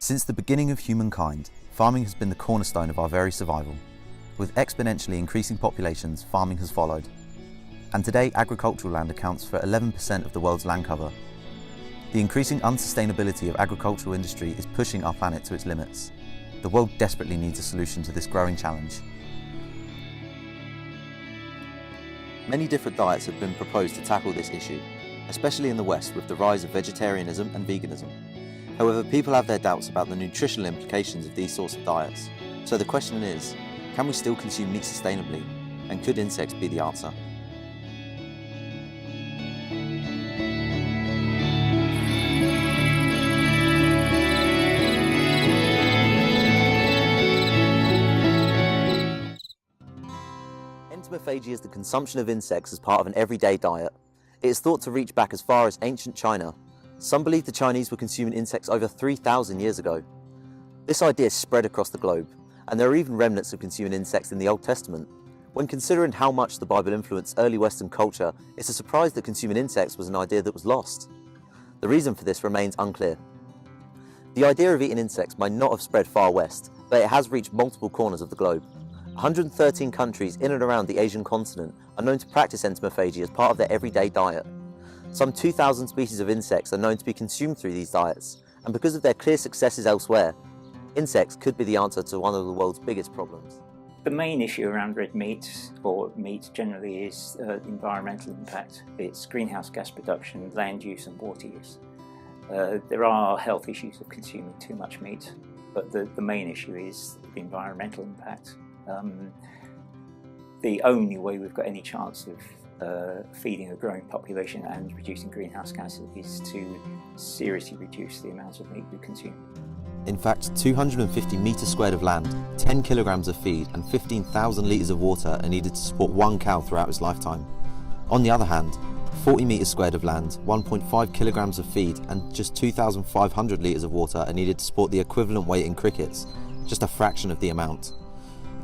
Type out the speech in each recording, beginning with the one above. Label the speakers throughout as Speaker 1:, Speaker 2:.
Speaker 1: Since the beginning of humankind, farming has been the cornerstone of our very survival. With exponentially increasing populations, farming has followed. And today, agricultural land accounts for 11% of the world's land cover. The increasing unsustainability of agricultural industry is pushing our planet to its limits. The world desperately needs a solution to this growing challenge. Many different diets have been proposed to tackle this issue, especially in the West with the rise of vegetarianism and veganism. However, people have their doubts about the nutritional implications of these sorts of diets. So the question is, can we still consume meat sustainably? And could insects be the answer? Entomophagy is the consumption of insects as part of an everyday diet. It is thought to reach back as far as ancient China. Some believe the Chinese were consuming insects over 3,000 years ago. This idea spread across the globe, and there are even remnants of consuming insects in the Old Testament. When considering how much the Bible influenced early Western culture, it's a surprise that consuming insects was an idea that was lost. The reason for this remains unclear. The idea of eating insects might not have spread far west, but it has reached multiple corners of the globe. 113 countries in and around the Asian continent are known to practice entomophagy as part of their everyday diet. Some 2,000 species of insects are known to be consumed through these diets, and because of their clear successes elsewhere, insects could be the answer to one of the world's biggest problems.
Speaker 2: The main issue around red meat, or meat generally, is environmental impact. It's greenhouse gas production, land use and water use. There are health issues of consuming too much meat, but the main issue is the environmental impact. The only way we've got any chance of feeding a growing population and reducing greenhouse gases is to seriously reduce the amount of meat we consume.
Speaker 1: In fact, 250 metres squared of land, 10 kilograms of feed and 15,000 litres of water are needed to support one cow throughout its lifetime. On the other hand, 40 metres squared of land, 1.5 kilograms of feed and just 2,500 litres of water are needed to support the equivalent weight in crickets, just a fraction of the amount.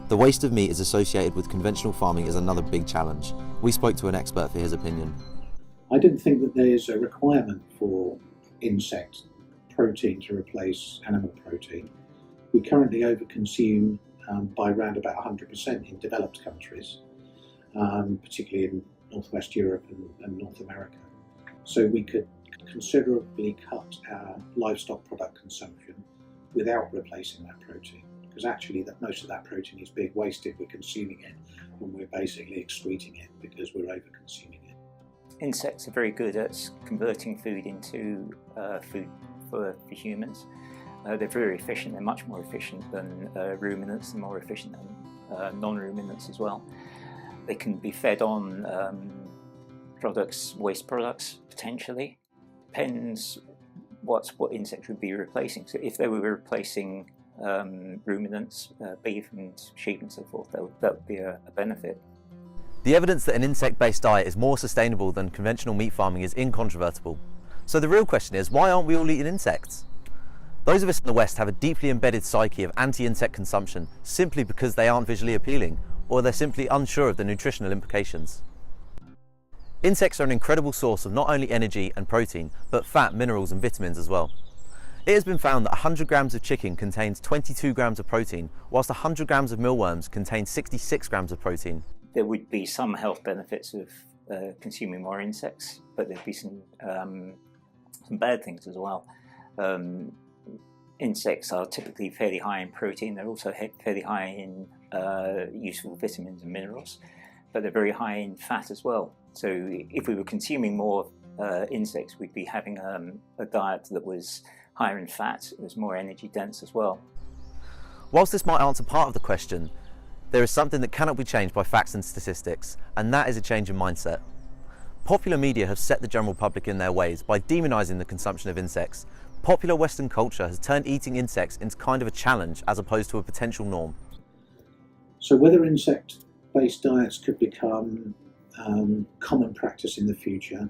Speaker 1: The waste of meat is associated with conventional farming is another big challenge. We spoke to an expert for his opinion.
Speaker 3: I don't think that there's a requirement for insect protein to replace animal protein. We currently overconsume by around about 100% in developed countries, particularly in Northwest Europe and North America. So we could considerably cut our livestock product consumption without replacing that protein. Because actually most of that protein is being wasted, we're consuming it, and we're basically excreting it because we're over-consuming it.
Speaker 2: Insects are very good at converting food into food for humans. They're very efficient, they're much more efficient than ruminants, and more efficient than non-ruminants as well. They can be fed on waste products, potentially. Depends what insects would be replacing. So if they were replacing ruminants, beef and sheep and so forth, that would be a benefit.
Speaker 1: The evidence that an insect-based diet is more sustainable than conventional meat farming is incontrovertible. So the real question is, why aren't we all eating insects? Those of us in the West have a deeply embedded psyche of anti-insect consumption simply because they aren't visually appealing, or they're simply unsure of the nutritional implications. Insects are an incredible source of not only energy and protein, but fat, minerals and vitamins as well. It has been found that 100 grams of chicken contains 22 grams of protein, whilst 100 grams of mealworms contain 66 grams of protein.
Speaker 2: There would be some health benefits of consuming more insects, but there'd be some bad things as well. Insects are typically fairly high in protein. They're also fairly high in useful vitamins and minerals, but they're very high in fat as well. So if we were consuming more insects, we'd be having a diet that was higher in fat, it was more energy dense as well.
Speaker 1: Whilst this might answer part of the question, there is something that cannot be changed by facts and statistics, and that is a change in mindset. Popular media have set the general public in their ways by demonising the consumption of insects. Popular Western culture has turned eating insects into kind of a challenge as opposed to a potential norm.
Speaker 3: So whether insect-based diets could become common practice in the future,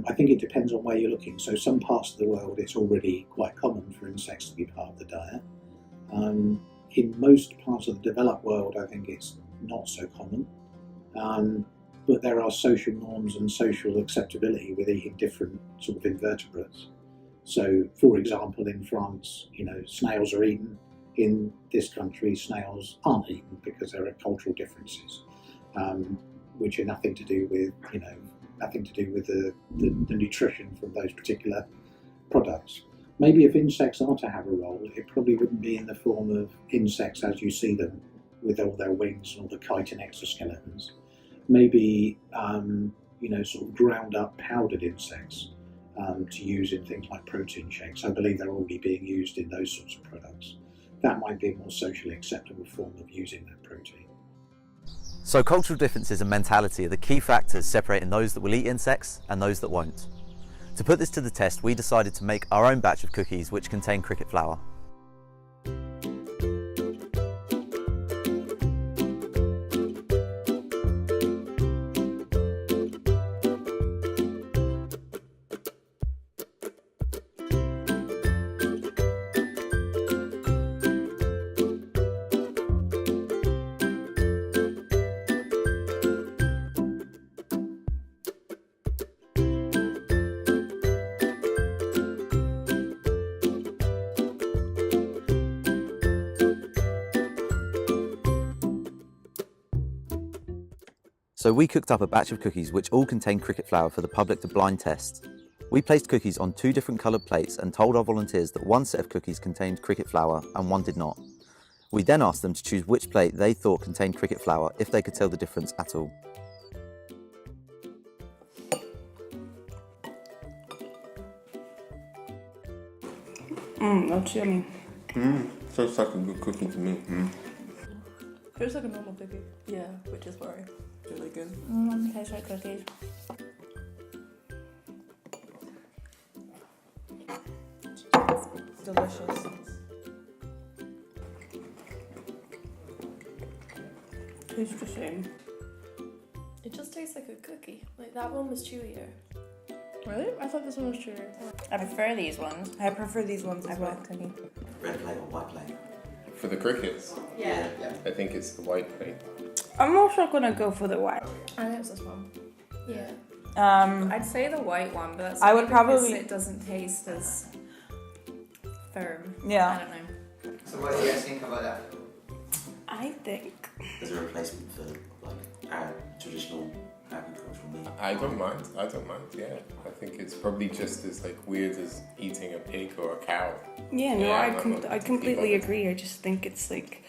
Speaker 3: I think it depends on where you're looking. So some parts of the world it's already quite common for insects to be part of the diet. In most parts of the developed world I think it's not so common. But there are social norms and social acceptability with eating different sort of invertebrates. So, for example, in France, snails are eaten. In this country, snails aren't eaten because there are cultural differences, which are nothing to do with the nutrition from those particular products. Maybe if insects are to have a role, it probably wouldn't be in the form of insects as you see them with all their wings and all the chitin exoskeletons. Maybe sort of ground up powdered insects to use in things like protein shakes. I believe they're already being used in those sorts of products. That might be a more socially acceptable form of using that protein.
Speaker 1: So cultural differences and mentality are the key factors separating those that will eat insects and those that won't. To put this to the test, we decided to make our own batch of cookies which contain cricket flour. So we cooked up a batch of cookies which all contain cricket flour for the public to blind test. We placed cookies on 2 different coloured plates and told our volunteers that one set of cookies contained cricket flour and one did not. We then asked them to choose which plate they thought contained cricket flour if they could tell the difference at all.
Speaker 4: That's yummy.
Speaker 5: Tastes like a good cookie to me.
Speaker 4: Feels like a normal cookie. Yeah, which is why. Really good.
Speaker 6: Tastes like cookies.
Speaker 4: Delicious. Tastes the same.
Speaker 6: It just tastes like a cookie. Like that one was chewier.
Speaker 4: Really? I thought this one was chewier.
Speaker 6: I prefer these ones.
Speaker 4: I prefer these ones as well.
Speaker 6: Cookie.
Speaker 1: Red plate or white plate?
Speaker 5: For the crickets,
Speaker 6: Yeah.
Speaker 5: I think it's the white plate.
Speaker 4: I'm also gonna go for the white.
Speaker 6: I think it's this one. Yeah.
Speaker 4: Um,
Speaker 6: I'd say the white one, but that's
Speaker 4: I would
Speaker 6: only because
Speaker 4: probably-
Speaker 6: it doesn't taste as firm.
Speaker 4: Yeah.
Speaker 6: I don't know.
Speaker 7: So what do you guys think about that?
Speaker 4: I think.
Speaker 1: As a replacement for our traditional agricultural meat.
Speaker 5: I don't mind. Yeah, I think it's probably just as weird as eating a pig or a cow.
Speaker 4: Yeah, no,
Speaker 5: Yeah,
Speaker 4: I
Speaker 5: I'm not
Speaker 4: completely
Speaker 5: particularly bothered.
Speaker 4: agree. I just think it's like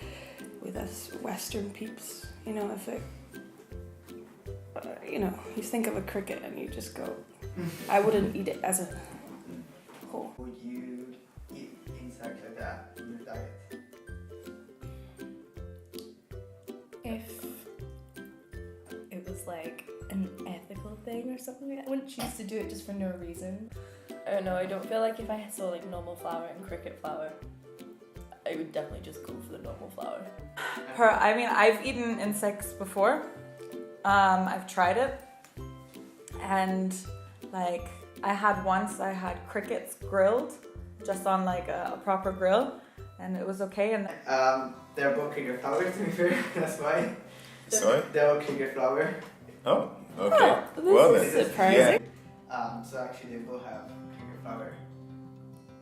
Speaker 4: with us Western peeps, if it, you think of a cricket and you just go, I wouldn't eat it as a whole.
Speaker 7: Would you eat insects like that in your diet?
Speaker 6: If it was like an ethical thing or something like that, I wouldn't choose to do it just for no reason. I don't know, I don't feel like if I saw like normal flour and cricket flour, I would definitely just go for the normal flour.
Speaker 8: I've eaten insects before. I've tried it, and I had crickets grilled, just on a proper grill, and it was okay. And
Speaker 7: They're both cricket flour, to be fair, that's why.
Speaker 5: Sorry?
Speaker 7: They're all cricket flour.
Speaker 5: Oh, okay. Well
Speaker 4: this
Speaker 5: then.
Speaker 4: is surprising.
Speaker 7: So actually they both have cricket flour.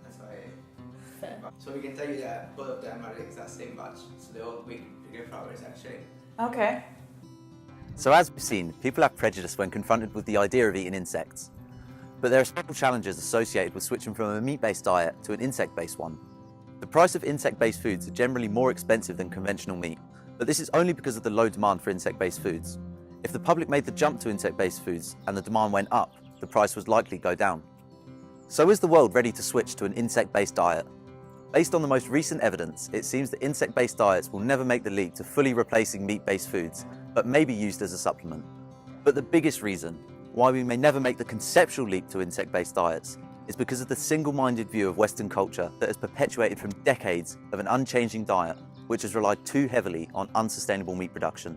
Speaker 7: That's why.
Speaker 6: Fair.
Speaker 7: So we can tell you that both of them are the exact same batch. So they're all cricket flowers actually.
Speaker 8: okay.
Speaker 1: So as we've seen, people have prejudice when confronted with the idea of eating insects. But there are several challenges associated with switching from a meat-based diet to an insect-based one. The price of insect-based foods are generally more expensive than conventional meat, but this is only because of the low demand for insect-based foods. If the public made the jump to insect-based foods and the demand went up, the price would likely go down. So is the world ready to switch to an insect-based diet? Based on the most recent evidence, it seems that insect-based diets will never make the leap to fully replacing meat-based foods, but may be used as a supplement. But the biggest reason why we may never make the conceptual leap to insect-based diets is because of the single-minded view of Western culture that has perpetuated from decades of an unchanging diet which has relied too heavily on unsustainable meat production.